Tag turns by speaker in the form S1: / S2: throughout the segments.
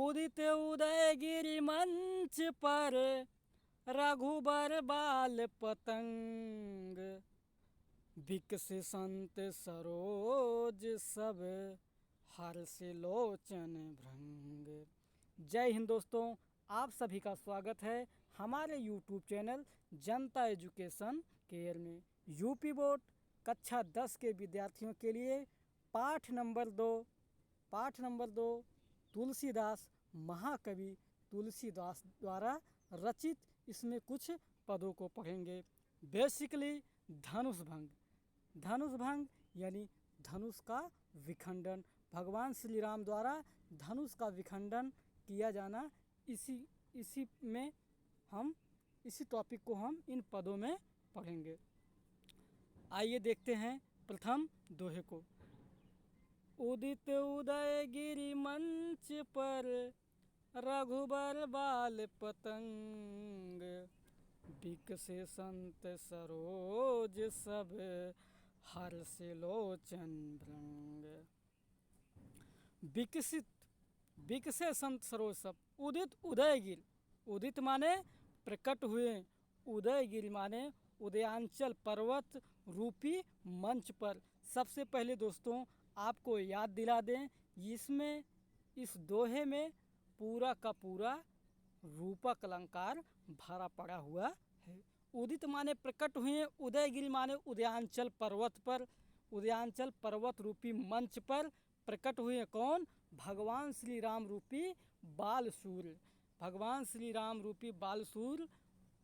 S1: उदित उदयगिरि मंच पर रघुबर बाल पतंग। बिकसे संत सरोज सब हर्ष लोचन भृंग। जय हिंद दोस्तों, आप सभी का स्वागत है हमारे यूट्यूब चैनल जनता एजुकेशन केयर में। यूपी बोर्ड कक्षा 10 के विद्यार्थियों के लिए पाठ नंबर दो तुलसीदास महाकवि तुलसीदास द्वारा रचित इसमें कुछ पदों को पढ़ेंगे। बेसिकली धनुष भंग यानी धनुष का विखंडन। भगवान श्री राम द्वारा धनुष का विखंडन किया जाना, इसी में हम इसी टॉपिक को हम इन पदों में पढ़ेंगे। आइए देखते हैं प्रथम दोहे को। उदित उदयगिरि मंच पर रघुबर बाल पतंग। बिकसे संत सरोज सब हर्ष लोचन भृंग। बिकसे संत सरोज सब। उदित उदयगिरि, उदित माने प्रकट हुए, उदयगिरि माने उदयांचल पर्वत रूपी मंच पर। सबसे पहले दोस्तों आपको याद दिला दें, इसमें इस दोहे में पूरा का पूरा रूपक अलंकार भरा पड़ा हुआ है। उदित माने प्रकट हुए, उदयगिरि माने उदयांचल पर्वत पर, उदयांचल पर्वत रूपी मंच पर प्रकट हुए। कौन? भगवान श्री राम रूपी बालसूर्य। भगवान श्री राम रूपी बालसूर्य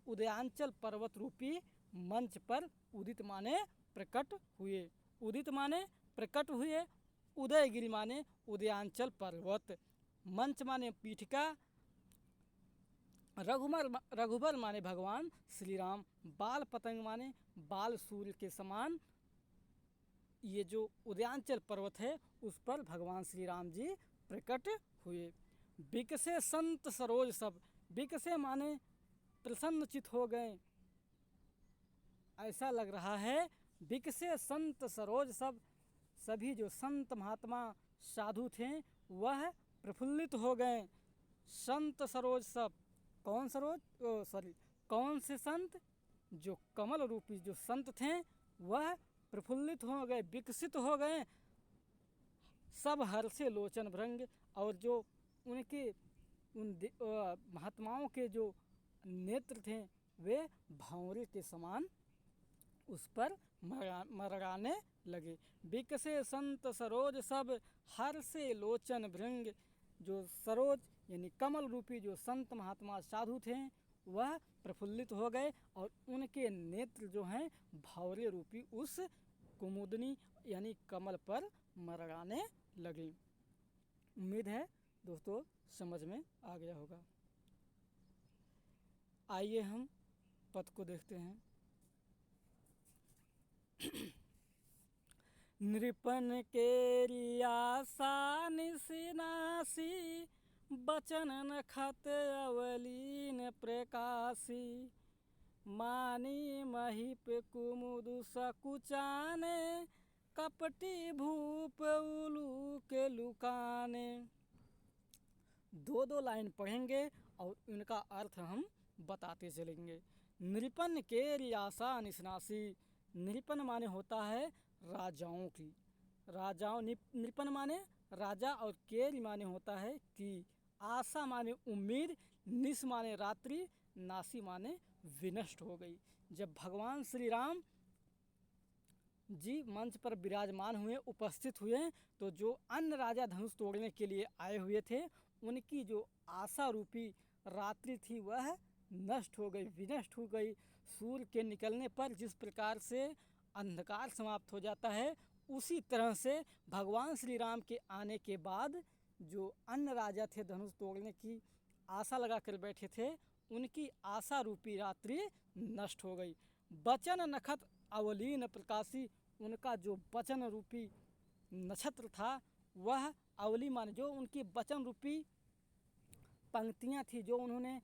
S1: उदयांचल पर्वत रूपी मंच पर उदित माने प्रकट हुए। उदित माने प्रकट हुए, उदयगिरि माने उदयांचल पर्वत, मंच माने पीठिका, रघुबर माने भगवान श्री राम, बाल पतंग माने बाल सूर्य के समान ये जो उदयांचल पर्वत है उस पर भगवान श्री राम जी प्रकट हुए। बिकसे संत सरोज सब। बिकसे माने प्रसन्नचित हो गए, ऐसा लग रहा है। बिकसे संत सरोज सब, सभी जो संत महात्मा साधु थे वह प्रफुल्लित हो गए। संत सरोज सब, कौन कौन से संत? जो कमल रूपी जो संत थे वह प्रफुल्लित हो गए, विकसित हो गए। सब हर्षे लोचन भृंग, और जो उनके उन महात्माओं के जो नेत्र थे वे भंवरे के समान उस पर मरड़ाने लगे। बिकसे संत सरोज सब हर्षे लोचन भृंग। जो सरोज यानी कमल रूपी जो संत महात्मा साधु थे वह प्रफुल्लित हो गए और उनके नेत्र जो हैं भंवरे रूपी उस कुमुदनी यानी कमल पर मरड़ाने लगे। उम्मीद है दोस्तों समझ में आ गया होगा। आइए हम पद को देखते हैं। नृपन के आशा निशिनासी, बचन नखत अवलीन प्रकाशी। मानी महिप कुमुद सकुचाने, कपटी भूप उलूक लुकाने। दो लाइन पढ़ेंगे और इनका अर्थ हम बताते चलेंगे। नृपन के रियासा निशनासी। नृपन माने होता है राजाओं की, नृपन माने राजा, और केर माने होता है कि, आशा माने उम्मीद, निश माने रात्रि, नासी माने विनष्ट हो गई। जब भगवान श्री राम जी मंच पर विराजमान हुए, उपस्थित हुए, तो जो अन्य राजा धनुष तोड़ने के लिए आए हुए थे उनकी जो आशा रूपी रात्रि थी वह नष्ट हो गई, विनष्ट हो गई। सूर्य के निकलने पर जिस प्रकार से अंधकार समाप्त हो जाता है, उसी तरह से भगवान श्री राम के आने के बाद जो अन्य राजा थे धनुष तोड़ने की आशा लगा कर बैठे थे, उनकी आशा रूपी रात्रि नष्ट हो गई। बचन नखत अवलीन प्रकाशी। उनका जो बचन रूपी नक्षत्र था वह अवली माने जो उनकी वचन रूपी पंक्तियां थी, जो उन्होंने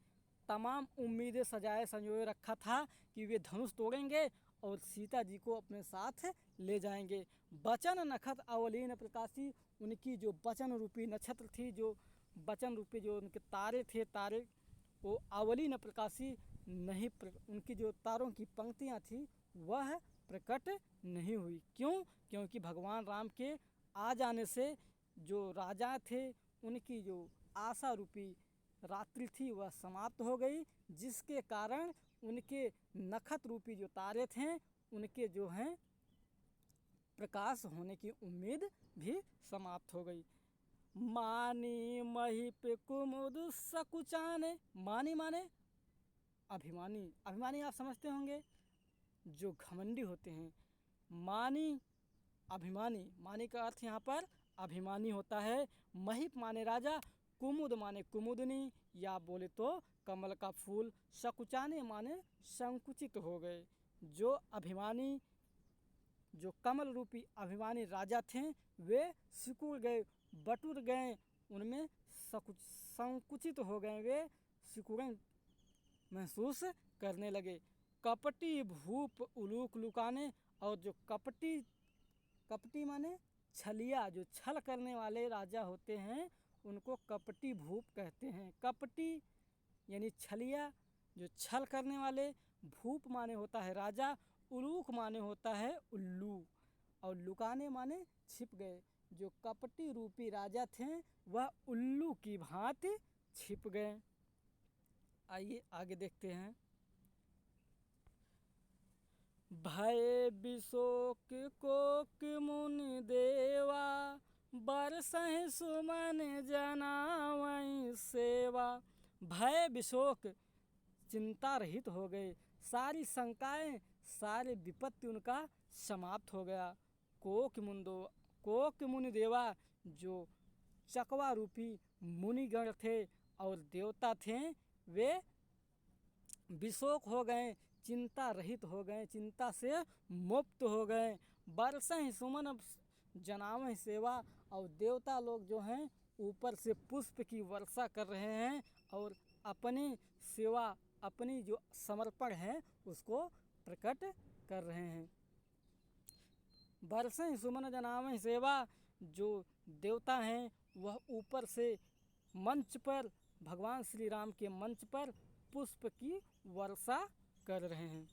S1: तमाम उम्मीदें सजाए संजोए रखा था कि वे धनुष तोड़ेंगे और सीता जी को अपने साथ ले जाएंगे। बचन नखत अवलीन प्रकाशी। उनकी जो वचन रूपी नक्षत्र थी, जो वचन रूपी जो उनके तारे थे, तारे वो अवली न प्रकाशी नहीं उनकी जो तारों की पंक्तियाँ थी वह प्रकट नहीं हुई। क्यों? क्योंकि भगवान राम के आ जाने से जो राजा थे उनकी जो आशा रूपी रात्रि थी वह समाप्त हो गई, जिसके कारण उनके नखत रूपी जो तारे थे उनके जो हैं प्रकाश होने की उम्मीद भी समाप्त हो गई। मानी महिप कुमुद सकुचाने, मानी माने अभिमानी, अभिमानी आप समझते होंगे जो घमंडी होते हैं। मानी अभिमानी, मानी का अर्थ यहाँ पर अभिमानी होता है। महिप माने राजा, कुमुद माने कुमुदनी या बोले तो कमल का फूल, सकुचाने माने संकुचित हो गए। जो अभिमानी, जो कमल रूपी अभिमानी राजा थे वे सिकुड़ गए, बटुर गए, उनमें संकुचित हो गए, वे सिकुड़न महसूस करने लगे। कपटी भूप उलूक लुकाने, और जो कपटी, कपटी माने छलिया, जो छल करने वाले राजा होते हैं उनको कपटी भूप कहते हैं। कपटी यानी छलिया, जो छल करने वाले। भूप माने होता है राजा, उलूक माने होता है उल्लू, और लुकाने माने छिप गए। जो कपटी रूपी राजा थे वह उल्लू की भांति छिप गए। आइए आगे देखते हैं। भय विशोक कोक मुनि देवा, बरसहि सुमन जनावई सेवा। भय विशोक, चिंता रहित हो गए, सारी शंकाएं, सारे विपत्ति उनका समाप्त हो गया। कोक मुनि देवा, जो चकवा रूपी मुनिगण थे और देवता थे वे विशोक हो गए, चिंता रहित हो गए, चिंता से मुक्त हो गए। बरसहि सुमन जनावहि सेवा, और देवता लोग जो हैं ऊपर से पुष्प की वर्षा कर रहे हैं और अपनी सेवा, अपनी जो समर्पण है उसको प्रकट कर रहे हैं। बरसहि सुमन जनावहि सेवा, जो देवता हैं वह ऊपर से मंच पर, भगवान श्री राम के मंच पर पुष्प की वर्षा कर रहे हैं।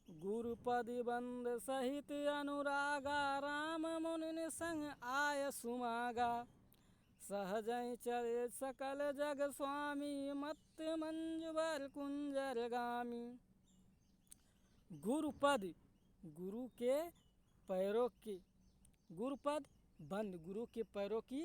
S1: गुरुपद बंद सहित अनुरागा, राम मुनि संग आय सुमागा। सहजहि चले सकल जग स्वामी, मत मंजुबर कुंजर गामी। गुरुपद, गुरु के पैरों की, गुरुपद बंद, गुरु के पैरों की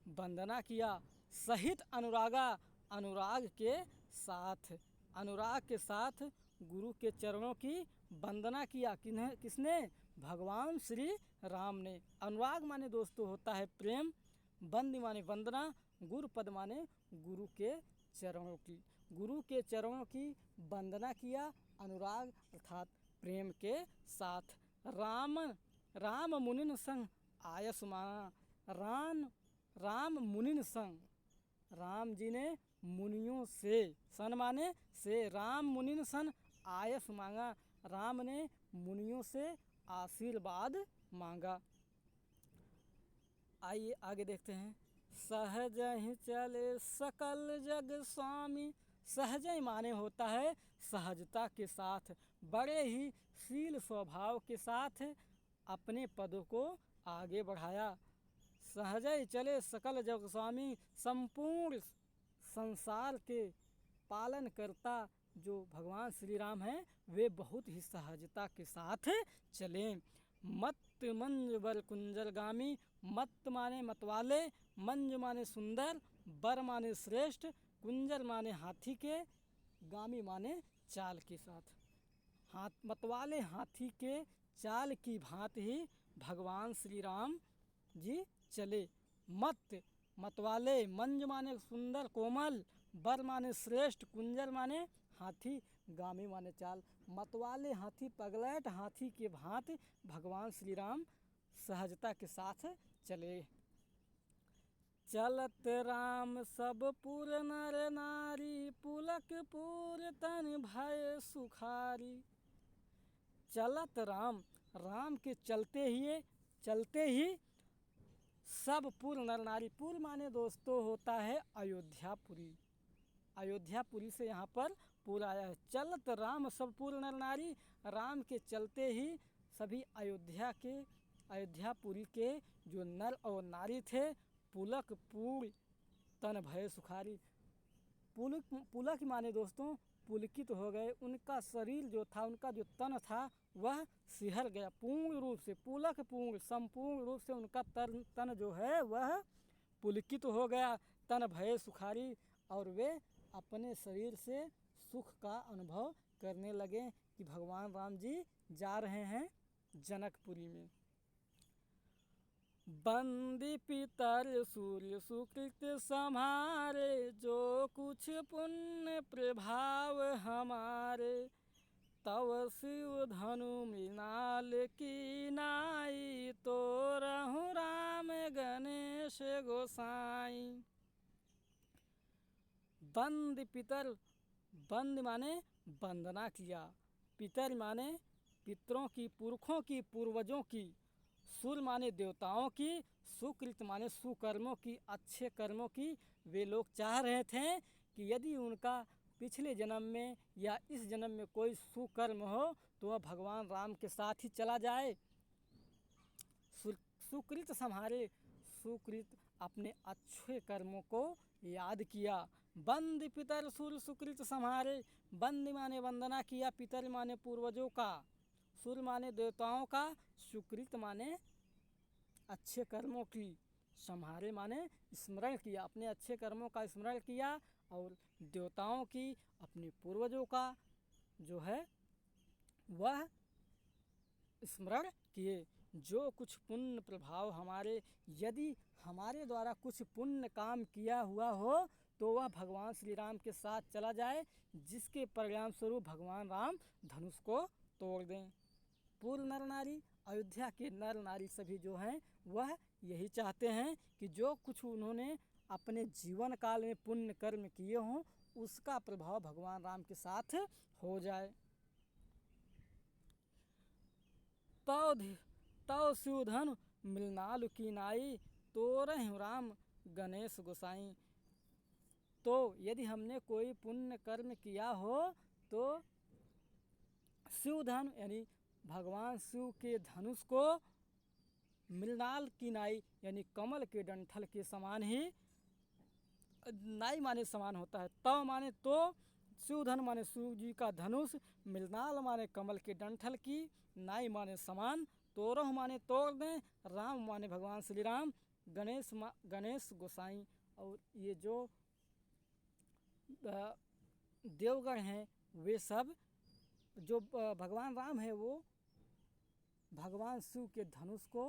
S1: वंदना किया। सहित अनुरागा, अनुराग के साथ, अनुराग के साथ गुरु के चरणों की वंदना किया। किसने? भगवान श्री राम ने। अनुराग माने दोस्तों होता है प्रेम, बंद माने वंदना, गुरुपद माने गुरु के चरणों की, गुरु के चरणों की वंदना किया अनुराग अर्थात प्रेम के साथ। राम मुनिन संग आयस मांगा, राम मुनिन संग, राम जी ने मुनियों से, सन माने से, राम मुनिन सन आयस मांगा, राम ने मुनियों से आशीर्वाद मांगा। आइए आगे देखते हैं। सहजहि चले सकल जग स्वामी, सहजहि माने होता है सहजता के साथ, बड़े ही शील स्वभाव के साथ अपने पदों को आगे बढ़ाया। सहजहि चले सकल जग स्वामी, संपूर्ण संसार के पालन करता जो भगवान श्री राम हैं वे बहुत ही सहजता के साथ चले। मत मंज बर कुंजर गामी, मत माने मतवाले, मंज माने सुंदर, बर माने श्रेष्ठ, कुंजर माने हाथी के, गामी माने चाल के साथ। मतवाले हाथी के चाल की भांति ही भगवान श्री राम जी चले। मतवाले, मंज माने सुंदर कोमल, बर माने श्रेष्ठ, कुंजर माने हाथी, गामी माने चाल। मतवाले हाथी, पगलैट हाथी के भांति भगवान श्री राम सहजता के साथ चले। चलत राम सब पुर नर नारी, पुलक पुर तन भय सुखारी। चलत राम, राम के चलते ही सब पुर नर नारी। पुर माने दोस्तों होता है अयोध्यापुरी। अयोध्यापुरी से यहाँ पर पुर आया है। चलत राम सब पुर नर नारी, राम के चलते ही सभी अयोध्यापुरी के जो नर और नारी थे, पुलक पूर तन भय सुखारी। पुलक माने दोस्तों पुलकित हो गए, उनका शरीर जो था, उनका जो तन था वह सिहर गया पूर्ण रूप से। पुलक पूर्ण संपूर्ण रूप से उनका तन जो है वह पुलकित हो गया, तन भय सुखारी। और वे अपने शरीर से सुख का अनुभव करने लगे कि भगवान राम जी जा रहे हैं जनकपुरी में। बंदी पितर सूर्य सुकृत सम्हारे, जो कुछ पुण्य प्रभाव हमारे। तव शिव धनु मृणाल की नाई, तो रहु राम गणेश गोसाई। बंद पितर, बंद माने वंदना किया, पितर माने पितरों की, पुरखों की, पूर्वजों की, सुर माने देवताओं की, सुकृत माने सुकर्मों की, अच्छे कर्मों की। वे लोग चाह रहे थे कि यदि उनका पिछले जन्म में या इस जन्म में कोई सुकर्म हो तो वह भगवान राम के साथ ही चला जाए। सुकृत संहारे, सुकृत अपने अच्छे कर्मों को याद किया। बंद पितर सुर सुकृत संहारे, बंद माने वंदना किया, पितर माने पूर्वजों का, सुर माने देवताओं का, सुकृत माने अच्छे कर्मों की, संहारे माने स्मरण किया, अपने अच्छे कर्मों का स्मरण किया, और देवताओं की, अपने पूर्वजों का जो है वह स्मरण किए। जो कुछ पुण्य प्रभाव हमारे, यदि हमारे द्वारा कुछ पुण्य काम किया हुआ हो तो वह भगवान श्री राम के साथ चला जाए, जिसके परिणाम स्वरूप भगवान राम धनुष को तोड़ दें। पूर्व नर नारी, अयोध्या के नर नारी सभी जो हैं वह यही चाहते हैं कि जो कुछ उन्होंने अपने जीवन काल में पुण्य कर्म किए हों उसका प्रभाव भगवान राम के साथ हो जाए। तव शिवधन मृणाल की नाई, तोरहु राम गणेश गोसाई। तो यदि हमने कोई पुण्य कर्म किया हो तो शिवधन यानी भगवान शिव के धनुष को मृणाल की नाई यानी कमल के डंठल के समान ही, नाई माने समान होता है, तव माने तो, शिवधन माने शिव जी का धनुष, मृणाल माने कमल के डंठल की, नाई माने समान, तोरह माने तोड़ दें, राम माने भगवान श्री राम, गणेश गोसाई। और ये जो देवगण हैं वे सब, जो भगवान राम है वो भगवान शिव के धनुष को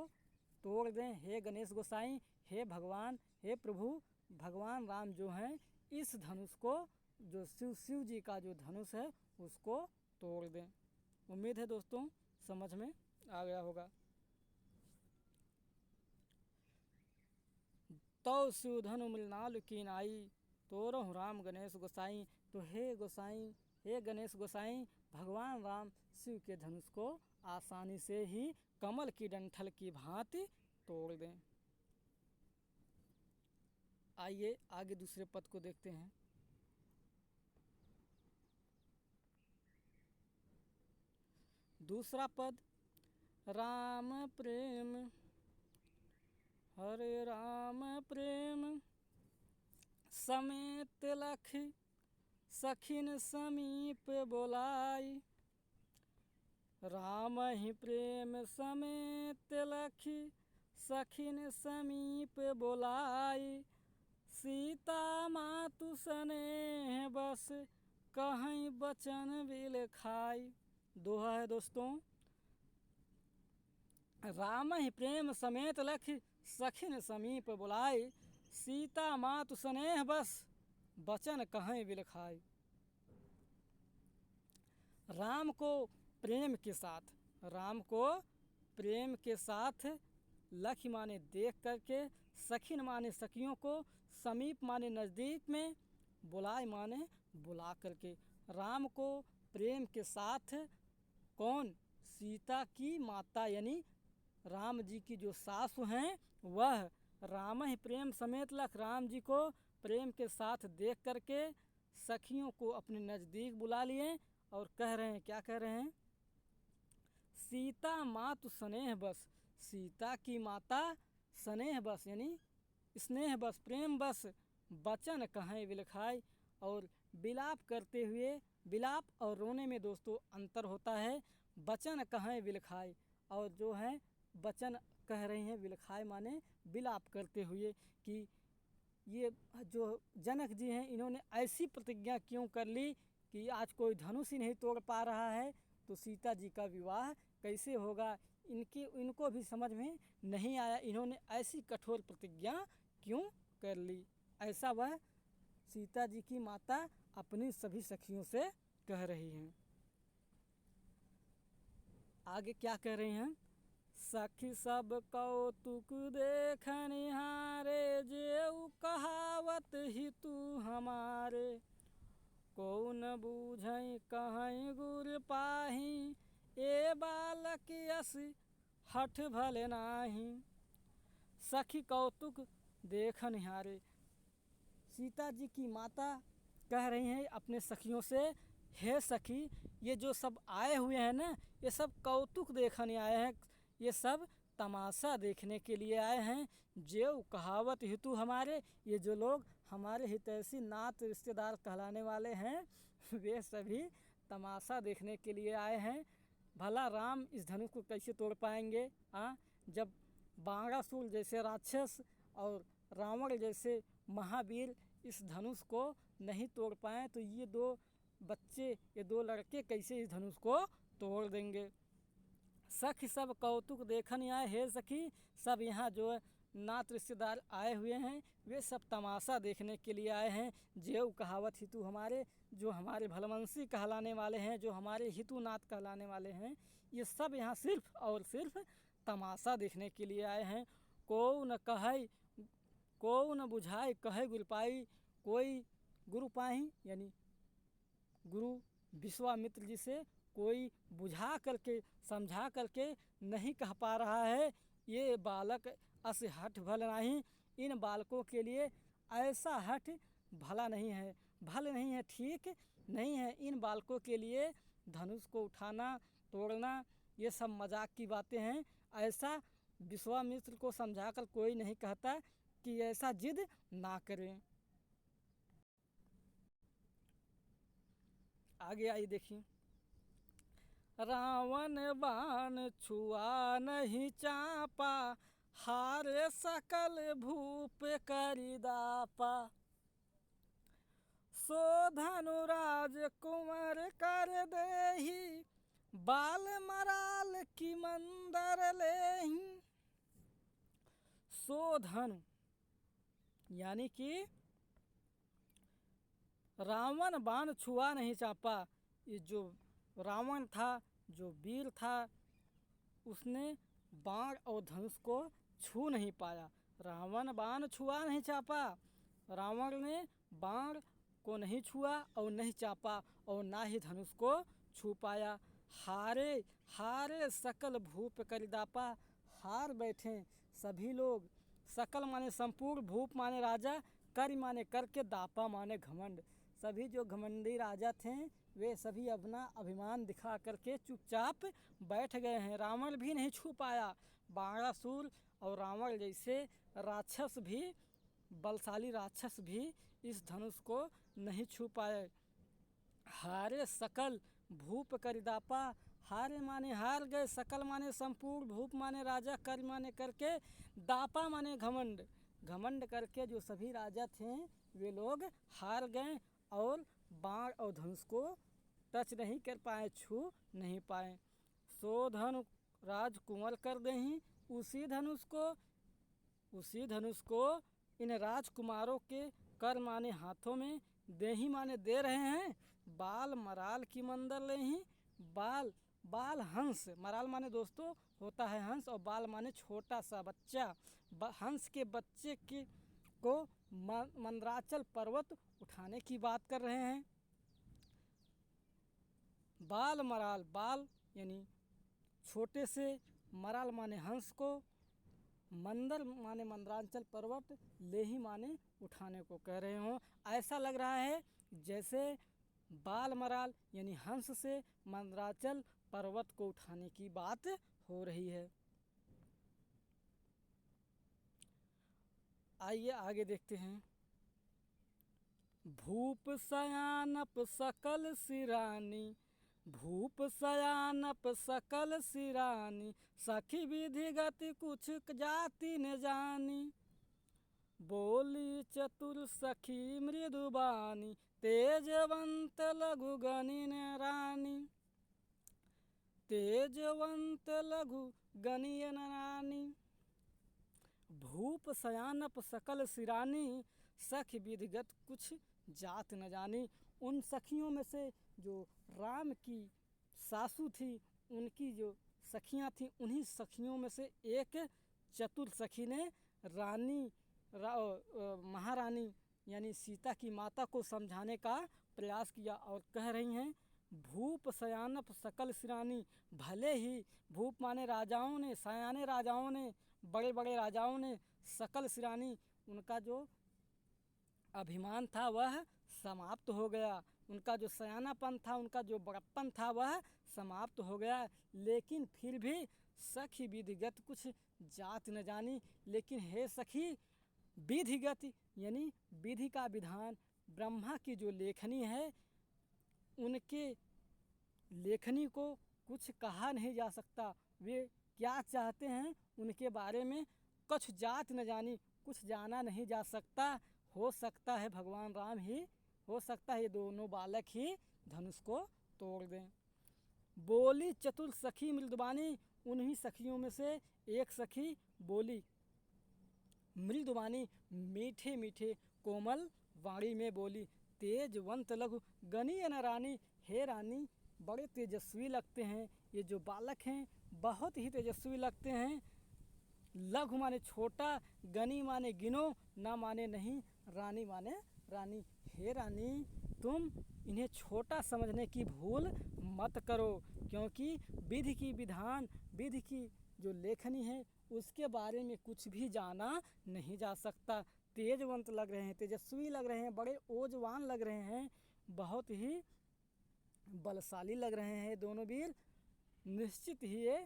S1: तोड़ दें। हे गणेश गोसाई, हे भगवान, हे प्रभु, भगवान राम जो हैं इस धनुष को, जो शिव जी का जो धनुष है उसको तोड़ दें। उम्मीद है दोस्तों समझ में आ गया होगा। तो शिवधनु मृणाल की नाई, तोरहु राम गणेश गोसाई। तो हे गोसाई, हे गणेश गोसाई, भगवान राम शिव के धनुष को आसानी से ही कमल की डंठल की भांति तोड़ दें। आइए आगे दूसरे पद को देखते हैं। दूसरा पद, राम प्रेम, हरे राम प्रेम समेत लखी, सखिन समीप बोलाई। राम ही प्रेम समेत लखी, सखिन समीप बोलाई। सीता मातु स्नेह बस, कहीं बचन बिल खाई। दोहा है दोस्तों, राम ही प्रेम समेत लखी, सखिन समीप बुलाई। सीता मातु स्नेह बस, बचन कहीं बिल खाई। राम को प्रेम के साथ, राम को प्रेम के साथ, लखी माने देख करके, सखिन माने सखियों को, समीप माने नज़दीक में, बुलाए माने बुला करके। राम को प्रेम के साथ कौन? सीता की माता यानी राम जी की जो सासु हैं वह राम ही प्रेम समेत लख राम जी को प्रेम के साथ देख करके सखियों को अपने नज़दीक बुला लिए और कह रहे हैं, क्या कह रहे हैं? सीता मातु स्नेह बस, सीता की माता स्नेह बस यानी स्नेह बस प्रेम बस बचन कहें विलखाई। और विलाप करते हुए, विलाप और रोने में दोस्तों अंतर होता है। बचन कहें विलखाई, और जो है बचन कह रही हैं, विलखाई माने विलाप करते हुए कि ये जो जनक जी हैं इन्होंने ऐसी प्रतिज्ञा क्यों कर ली कि आज कोई धनुष ही नहीं तोड़ पा रहा है, तो सीता जी का विवाह कैसे होगा? इनको भी समझ में नहीं आया, इन्होंने ऐसी कठोर प्रतिज्ञा क्यों कर ली। ऐसा वह सीता जी की माता अपनी सभी सखियों से कह रही हैं। आगे क्या कह रही हैं? सखी सब कौतुक देखनिहारे, जेऊ कहावत ही तू हमारे। कौन बूझई कहीं गुर पाही, ए बालक यस हठ भले नाही। सखी कौतुक देखनिहारे, सीता जी की माता कह रही हैं अपने सखियों से, हे सखी ये जो सब आए हुए हैं ना, ये सब कौतुक देखने आए हैं, ये सब तमाशा देखने के लिए आए हैं। जेव कहावत हेतु हमारे, ये जो लोग हमारे हितैषी नात रिश्तेदार कहलाने वाले हैं वे सभी तमाशा देखने के लिए आए हैं। भला राम इस धनुष को कैसे तोड़ पाएंगे? जब बाणासुर जैसे राक्षस और रावण जैसे महावीर इस धनुष को नहीं तोड़ पाए, तो ये दो बच्चे, ये दो लड़के कैसे इस धनुष को तोड़ देंगे? सखी सब कौतुक देखन आए, हे सखी सब यहाँ जो नात रिश्तेदार आए हुए हैं वे सब तमाशा देखने के लिए आए हैं। जेव कहावत हितु हमारे, जो हमारे भलवंशी कहलाने वाले हैं, जो हमारे हितु नात कहलाने वाले हैं, ये सब यहाँ सिर्फ और सिर्फ तमाशा देखने के लिए आए हैं। को न कहे, को न बुझाए कहे गुरु पाई, कोई गुरु पाही यानी गुरु विश्वामित्र जी से कोई बुझा करके समझा करके नहीं कह पा रहा है, ये बालक अस हठ भल नहीं। इन बालकों के लिए ऐसा हठ भला नहीं है, भल नहीं है, ठीक नहीं है। इन बालकों के लिए धनुष को उठाना तोड़ना ये सब मजाक की बातें हैं। ऐसा विश्वामित्र को समझाकर कोई नहीं कहता कि ऐसा जिद ना करें। आगे आई देखिए, रावण बाण छुआ नहीं चापा, हारे सकल भूप करिदापा। सो धनुराज कुंवर कर देही, बाल मराल की मंदर लेही। सो धनु यानी कि रावण बाण छुआ नहीं चापा, ये जो रावण था, जो वीर था, उसने बाण और धनुष को छू नहीं पाया। रावण बाण छुआ नहीं चापा, रावण ने बाण को नहीं छुआ और नहीं चापा और ना ही धनुष को छू पाया। हारे हारे सकल भूप करिदापा, हार बैठे सभी लोग। सकल माने संपूर्ण, भूप माने राजा, कर माने करके, दापा माने घमंड। सभी जो घमंडी राजा थे वे सभी अपना अभिमान दिखा करके चुपचाप बैठ गए हैं। रावण भी नहीं छू पाया, बाणासुर और रावण जैसे राक्षस भी, बलशाली राक्षस भी इस धनुष को नहीं छू पाए। हारे सकल भूप करिदापा, हारे माने हार गए, सकल माने संपूर्ण, भूप माने राजा, कर माने करके, दापा माने घमंड। घमंड करके जो सभी राजा थे वे लोग हार गए और बाण और धनुष को टच नहीं कर पाए, छू नहीं पाए। सो धनु राजकुंवर कर देही, उसी धनुष को इन राजकुमारों के कर माने हाथों में, देही माने दे रहे हैं, बाल मराल की मंदर लेही। बाल, बाल हंस, मराल माने दोस्तों होता है हंस, और बाल माने छोटा सा बच्चा। हंस के बच्चे की को मंदराचल पर्वत उठाने की बात कर रहे हैं। बाल मराल, बाल यानी छोटे से, मराल माने हंस को, मंदर माने मंदरांचल पर्वत, लेही माने उठाने को कह रहे हों। ऐसा लग रहा है जैसे बालमराल यानी हंस से मंदराचल पर्वत को उठाने की बात हो रही है। आइए आगे देखते हैं। भूप सयानप सकल सिरानी, भूप सयानप सकल सिरानी, सखी विधि गति कुछ जाति न जानी। बोली चतुर सखी मृदुबानी, तेजवंत लघु गणिन रानी, तेजवंत लघु गणिन रानी। भूप सयानप सकल सिरानी, सखी विधिगत कुछ जात न जानी। उन सखियों में से जो राम की सासू थी, उनकी जो सखियां थीं, उन्हीं सखियों में से एक चतुर सखी ने महारानी यानी सीता की माता को समझाने का प्रयास किया और कह रही हैं, भूप सयानप सकल सिरानी। भले ही भूप माने राजाओं ने, सयाने राजाओं ने, बड़े बड़े राजाओं ने, सकल सिरानी उनका जो अभिमान था वह समाप्त हो गया, उनका जो सयानापन था, उनका जो बड़प्पन था वह समाप्त हो गया। लेकिन फिर भी सखी विधिगत कुछ जात न जानी। लेकिन हे सखी, विधिगत यानी विधि का विधान, ब्रह्मा की जो लेखनी है, उनके लेखनी को कुछ कहा नहीं जा सकता। वे क्या चाहते हैं उनके बारे में कुछ जात न जानी, कुछ जाना नहीं जा सकता। हो सकता है भगवान राम ही, हो सकता है ये दोनों बालक ही धनुष को तोड़ दें। बोली चतुर सखी मृदुबानी, उन्हीं सखियों में से एक सखी बोली मृदुबानी, मीठे मीठे कोमल वाणी में बोली, तेजवंत लघु गणियन रानी। हे रानी, बड़े तेजस्वी लगते हैं ये जो बालक हैं, बहुत ही तेजस्वी लगते हैं। लघु माने छोटा, गनी माने गिनो, ना माने नहीं, रानी माने रानी। हे रानी, तुम इन्हें छोटा समझने की भूल मत करो, क्योंकि विधि की विधान, विधि की जो लेखनी है, उसके बारे में कुछ भी जाना नहीं जा सकता। तेजवंत लग रहे हैं, तेजस्वी लग रहे हैं, बड़े ओजवान लग रहे हैं, बहुत ही बलशाली लग रहे हैं दोनों वीर। निश्चित ही ये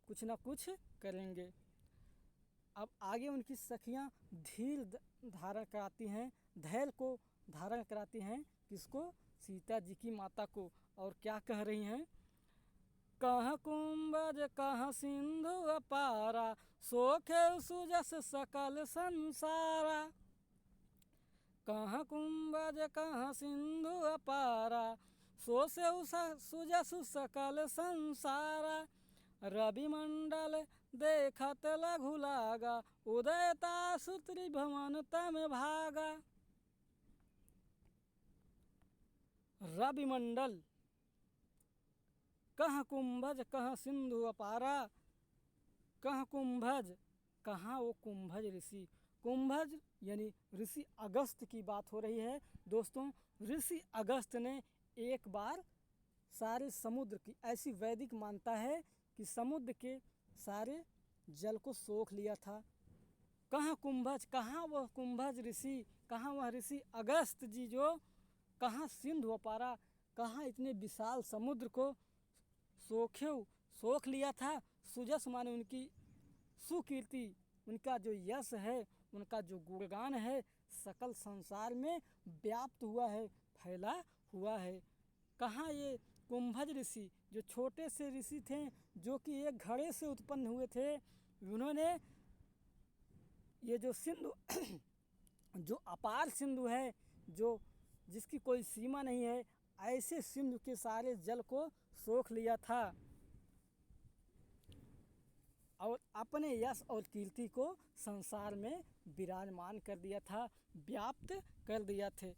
S1: कुछ ना कुछ करेंगे। अब आगे उनकी सखियां धीर धारण कराती हैं, धैर्य को धारण कराती हैं। किसको? सीता जी की माता को। और क्या कह रही हैं? कहाँ कुंभज कहाँ सिंधु अपारा, सोखे सुजस सकल संसारा। कहाँ कुंभज कहाँ सिंधु अपारा, सोसे सुजस सकल संसारा। रवि मंडल देखत लघु लागा, उदयता त्रिभुवन तम भागा। रवि मंडल, कहाँ कुंभज कहाँ सिंधु अपारा। कहाँ कुंभज, कहाँ वो कुंभज ऋषि। कुंभज यानी ऋषि अगस्त की बात हो रही है दोस्तों। ऋषि अगस्त ने एक बार सारे समुद्र की, ऐसी वैदिक मानता है कि समुद्र के सारे जल को सोख लिया था। कहाँ कुंभज, कहाँ वह कुंभज ऋषि, कहाँ वह ऋषि अगस्त जी जो कहाँ सिंधु अपारा, कहाँ इतने विशाल समुद्र को सोख लिया था। सुजस माने उनकी सुकीर्ति, उनका जो यश है, उनका जो गुणगान है, सकल संसार में व्याप्त हुआ है, फैला हुआ है। कहाँ ये कुंभज ऋषि जो छोटे से ऋषि थे, जो कि एक घड़े से उत्पन्न हुए थे, उन्होंने ये जो सिंधु जो अपार सिंधु है, जो जिसकी कोई सीमा नहीं है, ऐसे सिंधु के सारे जल को सोख लिया था और अपने यश और कीर्ति को संसार में विराजमान कर दिया था, व्याप्त कर दिया थे।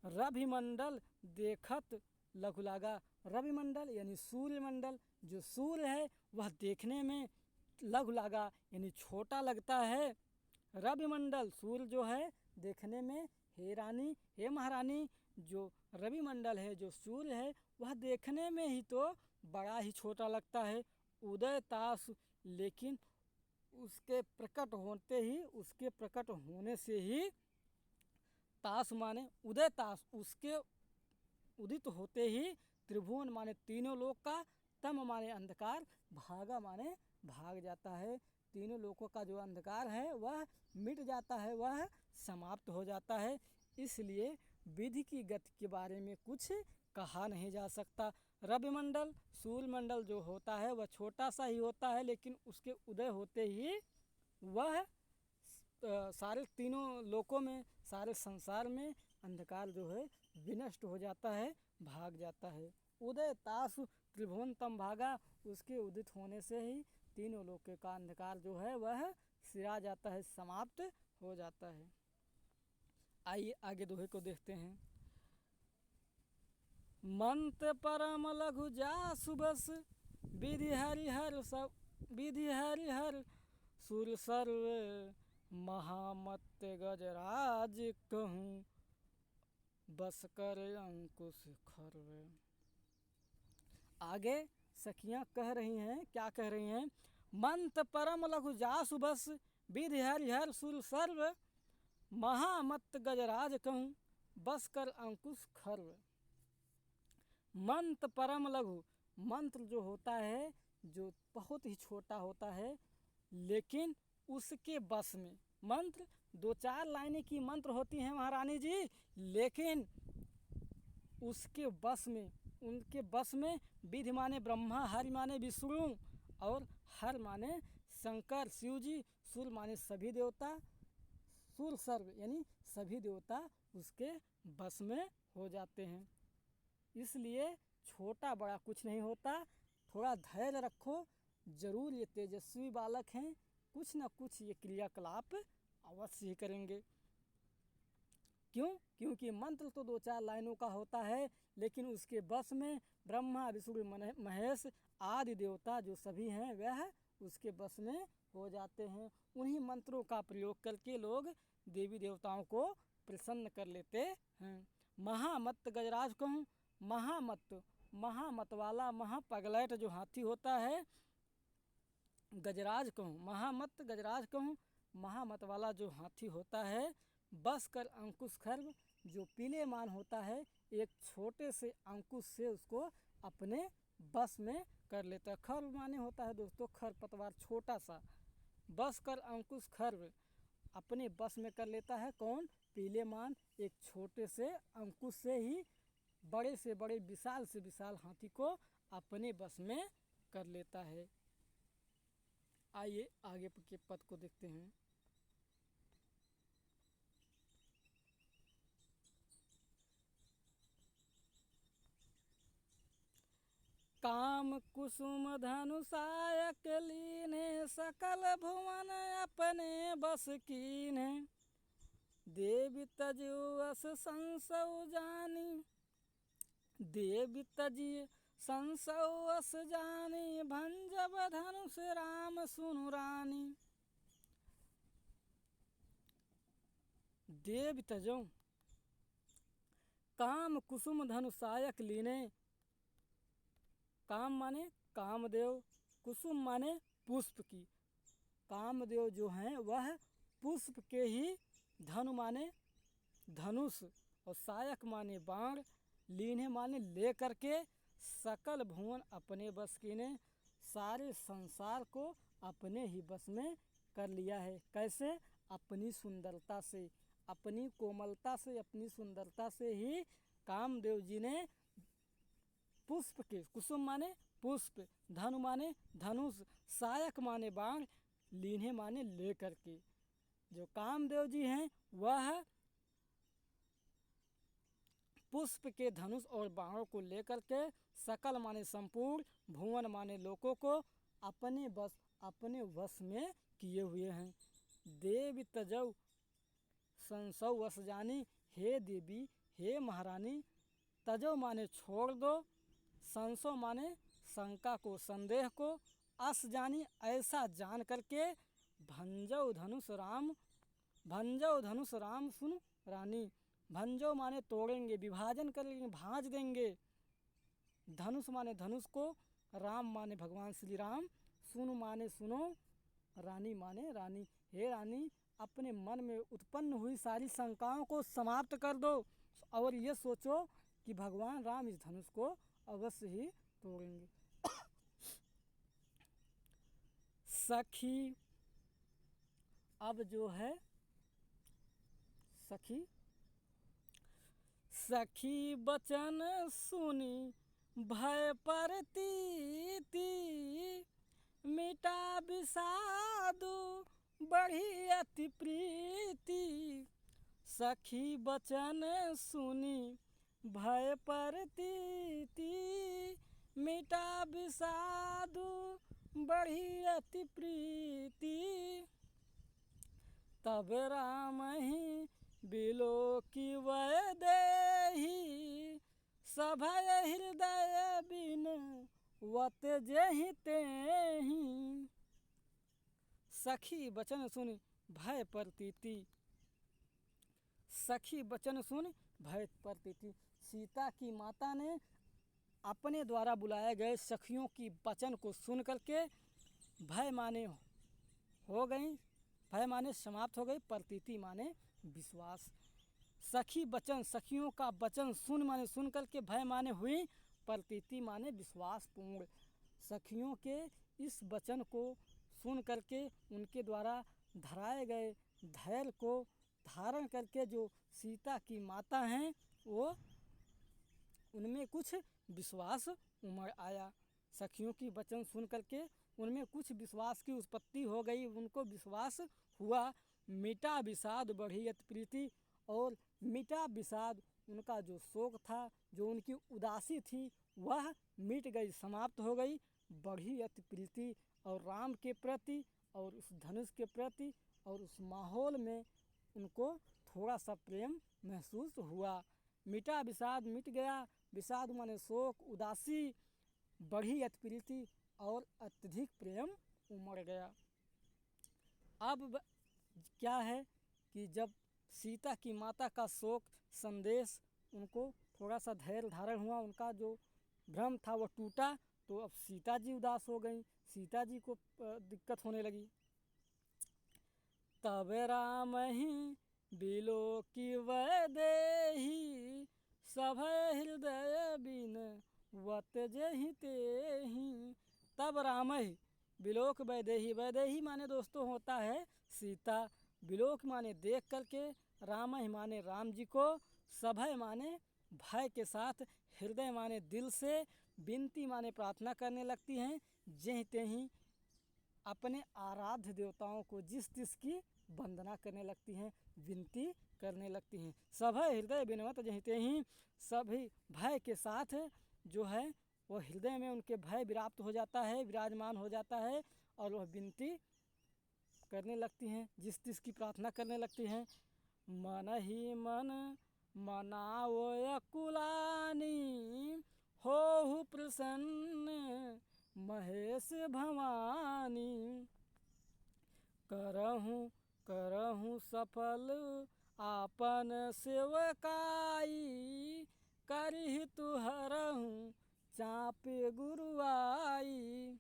S1: रविमंडल देखत लघु लागा। रविमंडल यानी सूर्यमंडल, जो सूर्य है वह देखने में लघु लागा यानी छोटा लगता है। रविमंडल, सूर्य जो है देखने में, हे रानी, हे महारानी, जो रविमंडल है, जो सूर्य है, वह देखने में ही तो बड़ा ही छोटा लगता है। उदय तास, लेकिन उसके प्रकट होने से ही तास माने उदय तास, उसके उदित होते ही त्रिभुवन माने तीनों लोक का, तम माने अंधकार, भागा माने भाग जाता है। तीनों लोकों का जो अंधकार है वह मिट जाता है, वह समाप्त हो जाता है। इसलिए विधि की गति के बारे में कुछ कहा नहीं जा सकता। रविमंडल सूर्यमंडल जो होता है वह छोटा सा ही होता है, लेकिन उसके उदय होते ही वह सारे तीनों लोकों में, सारे संसार में अंधकार जो है विनष्ट हो जाता है, भाग जाता है। उदय तास त्रिभुवन तम भागा, उसके उदित होने से ही तीनों लोकों का अंधकार जो है वह सिरा जाता है, समाप्त हो जाता है। आइए आगे दोहे को देखते हैं। मंत्र परम लघु जासु बस, विधि हरिहर सुर सर्व, महामत गजराज कहूँ बस कर अंकुश खर्व। आगे सखियाँ कह रही हैं, क्या कह रही हैं? मंत्र परम लघु जासु बस, विधि हरिहर सुर सर्व, महामत गजराज कहूँ बस कर अंकुश खर्व। मंत्र परम लघु, मंत्र जो होता है जो बहुत ही छोटा होता है, लेकिन उसके बस में, मंत्र 2-4 लाइनें की मंत्र होती हैं महारानी जी, लेकिन उसके बस में, उनके बस में विधि माने ब्रह्मा, हरि माने विष्णु और हर माने शंकर शिव जी, सुर माने सभी देवता, सुर सर्व यानी सभी देवता उसके बस में हो जाते हैं। इसलिए छोटा बड़ा कुछ नहीं होता, थोड़ा धैर्य रखो, जरूर ये तेजस्वी बालक हैं, कुछ न कुछ ये क्रियाकलाप अवश्य ही करेंगे। क्यों? क्योंकि मंत्र तो 2-4 लाइनों का होता है, लेकिन उसके बस में ब्रह्मा विष्णु महेश आदि देवता जो सभी हैं वह उसके बस में हो जाते हैं। उन्हीं मंत्रों का प्रयोग करके लोग देवी देवताओं को प्रसन्न कर लेते हैं। महामत गजराज कहूँ, महामत वाला, महापगलैट जो हाथी होता है, गजराज कहूँ, महामत गजराज कहूँ, महामत वाला जो हाथी होता है, बस कर अंकुश खर्व, जो पीले मान होता है, एक छोटे से अंकुश से उसको अपने बस में कर लेता है। खर्व माने होता है दोस्तों खर पतवार, छोटा सा, बस कर अंकुश खर्व, अपने बस में कर लेता है। कौन? पीले मान एक छोटे से अंकुश से ही बड़े से बड़े, विशाल से विशाल हाथी को अपने बस में कर लेता है। आइए आगे के पद को देखते हैं। काम कुसुम धनुषायक लीने, सकल भुवन अपने बस कीने, देवी तजुअस संसौ जानी, देवी तजी संसौअस जानी, भंजब धनुष राम सुनु रानी। देवी तजो काम कुसुम धनुषायक लीने, काम माने कामदेव, कुसुम माने पुष्प की, कामदेव जो हैं वह पुष्प के ही, धनु माने धनुष और सायक माने बाण, लीने माने ले करके, सकल भुवन अपने बस कीने, सारे संसार को अपने ही बस में कर लिया है। कैसे? अपनी सुंदरता से, अपनी कोमलता से, अपनी सुंदरता से ही कामदेव जी ने पुष्प के, कुसुम माने पुष्प, धनु माने धनुष, सायक माने बाण, लीने माने ले करके, जो कामदेव जी हैं वह पुष्प के धनुष और बाणों को लेकर के, सकल माने संपूर्ण, भुवन माने लोकों को अपने बस, अपने वश में किए हुए हैं। देवी तजौ संसौ वश जानी, हे देवी हे महारानी, तजो माने छोड़ दो, संसो माने शंका को, संदेह को, अस जानी ऐसा जान करके, भंजौ धनुष राम, भंजौ धनुष राम सुन रानी, भंजो माने तोड़ेंगे, विभाजन करेंगे, भांज देंगे, धनुष माने धनुष को, राम माने भगवान श्री राम, सुन माने सुनो, रानी माने रानी, हे रानी अपने मन में उत्पन्न हुई सारी शंकाओं को समाप्त कर दो और ये सोचो कि भगवान राम इस धनुष को अवश्य ही तोड़ेंगे। सखी, अब जो है सखी, सखी बचन सुनी भय परतीति, मिटा विषादु बढ़ी अति प्रीति। सखी बचन सुनी भय परतीति, मिटा विषादु बढ़ी अति प्रीति। तब राम ही बिलोकी वैदेही, सभय हृदय बिन वत जेहि तेहि। सखी बचन सुन भय परतीति, सखी बचन सुन भय परतीति। सीता की माता ने अपने द्वारा बुलाए गए सखियों की वचन को सुन करके भय माने हो गई, भय माने समाप्त हो गई, परतीति माने विश्वास। सखी वचन, सखियों का वचन सुन माने सुन करके भय माने हुई, परतीति माने विश्वास पूर्ण। सखियों के इस वचन को सुन करके उनके द्वारा धराए गए धैर्य को धारण करके जो सीता की माता हैं वो उनमें कुछ विश्वास उमड़ आया। सखियों की वचन सुन करके उनमें कुछ विश्वास की उत्पत्ति हो गई, उनको विश्वास हुआ। मिटा विषाद बढ़ी अति प्रीति, और मिटा विषाद, उनका जो शोक था, जो उनकी उदासी थी, वह मिट गई, समाप्त हो गई। बढ़ी अति प्रीति, और राम के प्रति और उस धनुष के प्रति और उस माहौल में उनको थोड़ा सा प्रेम महसूस हुआ। मिटा विषाद, मिट गया, विषाद माने शोक, उदासी, बढ़ी अति प्रीति, और अत्यधिक प्रेम उमड़ गया। अब क्या है कि जब सीता की माता का शोक संदेश उनको थोड़ा सा धैर्य धारण हुआ, उनका जो भ्रम था वो टूटा, तो अब सीता जी उदास हो गई, सीता जी को दिक्कत होने लगी। तब राम ही बिलोकी वैदेही, सभय हृदय बिन वत जेहि तेहि। तब राम ही बिलोक वैदेही, वैदेही माने दोस्तों होता है सीता, बिलोक माने देख करके, राम ही माने राम जी को, सभय माने भय के साथ, हृदय माने दिल से, विनती माने प्रार्थना करने लगती हैं, जेहि तेहि अपने आराध्य देवताओं को जिस जिसकी वंदना करने लगती हैं, विनती करने लगती हैं। सभय हृदय बिनवत जेहि तेहि, सभी भय के साथ जो है वो हृदय में उनके भय विराप्त हो जाता है, विराजमान हो जाता है, और वह विनती करने लगती हैं, जिस जिसकी प्रार्थना करने लगती हैं। मन ही मन मनाओ अकुलानी, होहु प्रसन्न महेश भवानी। करहूँ करहूँ सफल आपन सेवकाई, करहि तुहरहूँ चापे गुरुआई।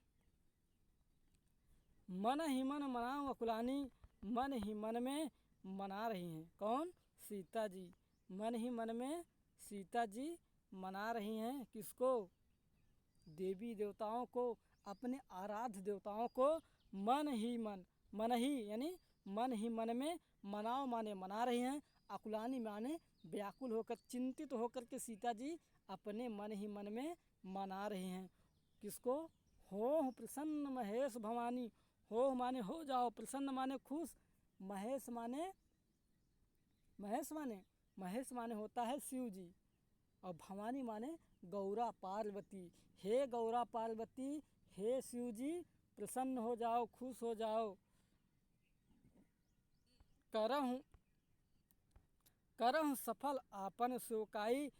S1: मन ही मन मनाओ अकुलानी, मन ही मन में मना रही हैं, कौन? सीता जी। मन ही मन में सीता जी मना रही हैं, किसको? देवी देवताओं को, अपने आराध्य देवताओं को मन ही मन, मन ही यानी मन ही मन में मनाओ माने मना रही हैं, अकुलानी माने व्याकुल होकर, चिंतित होकर के सीता जी अपने मन ही मन में मना रही हैं। किसको? हो प्रसन्न महेश भवानी। हो माने हो जाओ, प्रसन्न माने खुश, महेश माने महेश माने होता है शिव जी, और भवानी माने गौरा पार्वती। हे गौरा पार्वती, हे शिव जी, प्रसन्न हो जाओ, खुश हो जाओ। करहूँ सफल आपन सेवकाई,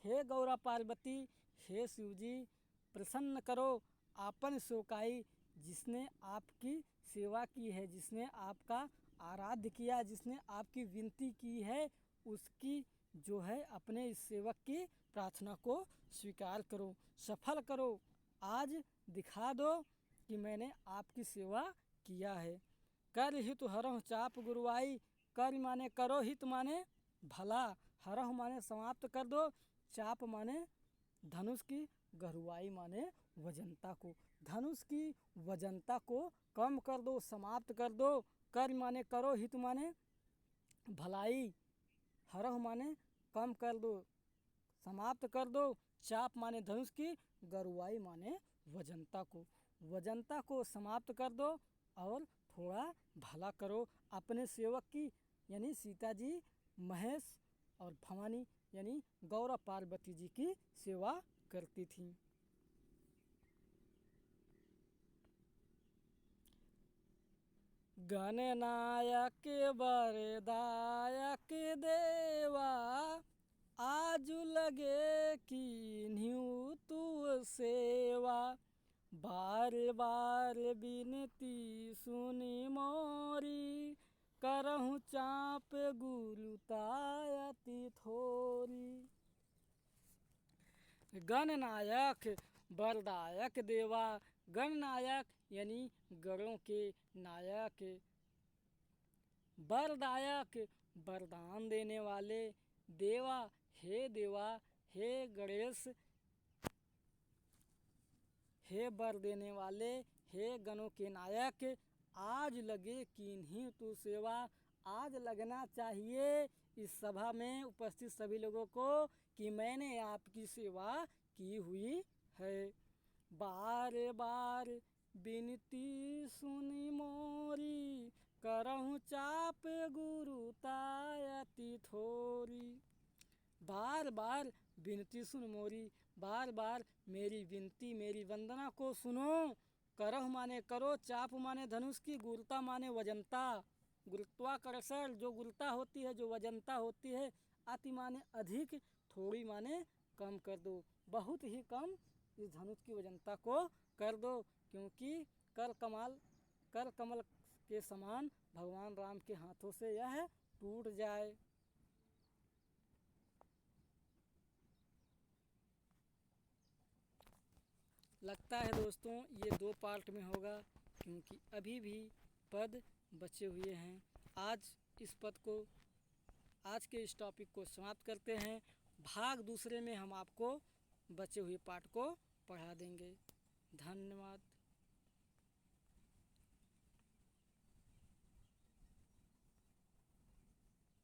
S1: हे गौरा पार्वती, हे शिव जी, प्रसन्न करो आपन सेवकाई, जिसने आपकी सेवा की है, जिसने आपका आराध्य किया, जिसने आपकी विनती की है, उसकी जो है अपने इस सेवक की प्रार्थना को स्वीकार करो, सफल करो। आज दिखा दो कि मैंने आपकी सेवा किया है। कर हित हरहु चाप गुरुआई, कर माने करो, हित माने भला, हरहु माने समाप्त कर दो, चाप माने धनुष की, गरुआई माने वजनता को। धनुष की वजनता को कम कर दो, समाप्त कर दो। कर माने करो, हित माने भलाई, हरह माने कम कर दो, समाप्त कर दो। चाप माने धनुष की, गरुआई माने वजनता को। वजनता को समाप्त कर दो और थोड़ा भला करो। अपने सेवक की यानी सीता जी, महेश और भवानी यानी गौरा पार्वती जी की सेवा करती थी। गणनायक वरदायक देवा, आज लगे कीन्ह्यू तू सेवा। बार बार बिनती सुनी मोरी, करहूँ चाप गुरुतायति थोरी। गणनायक वरदायक देवा, गणनायक यानी गणों के नायक, वरदायक वरदान देने वाले, देवा हे देवा, हे गणेश, हे वर देने वाले, हे गणों के नायक, आज लगे कीन्ही तू सेवा। आज लगना चाहिए इस सभा में उपस्थित सभी लोगों को कि मैंने आपकी सेवा की हुई है। बार बार बिनती सुनी मोरी, करहूँ चाप गुरुतायति थोरी। बार बार विनती सुन मोरी, बार बार मेरी विनती मेरी वंदना को सुनो। करह माने करो, चाप माने धनुष की, गुरुता माने वजनता, गुरुत्वाकर्षण जो गुरुता होती है, जो वजनता होती है। अति माने अधिक, थोड़ी माने कम कर दो, बहुत ही कम इस धनुष की वजनता को कर दो, क्योंकि कर कमल के समान भगवान राम के हाथों से यह टूट जाए। लगता है दोस्तों ये 2 पार्ट में होगा, क्योंकि अभी भी पद बचे हुए हैं। आज इस पद को, आज के इस टॉपिक को समाप्त करते हैं। भाग दूसरे में हम आपको बचे हुए पार्ट को पढ़ा देंगे। धन्यवाद।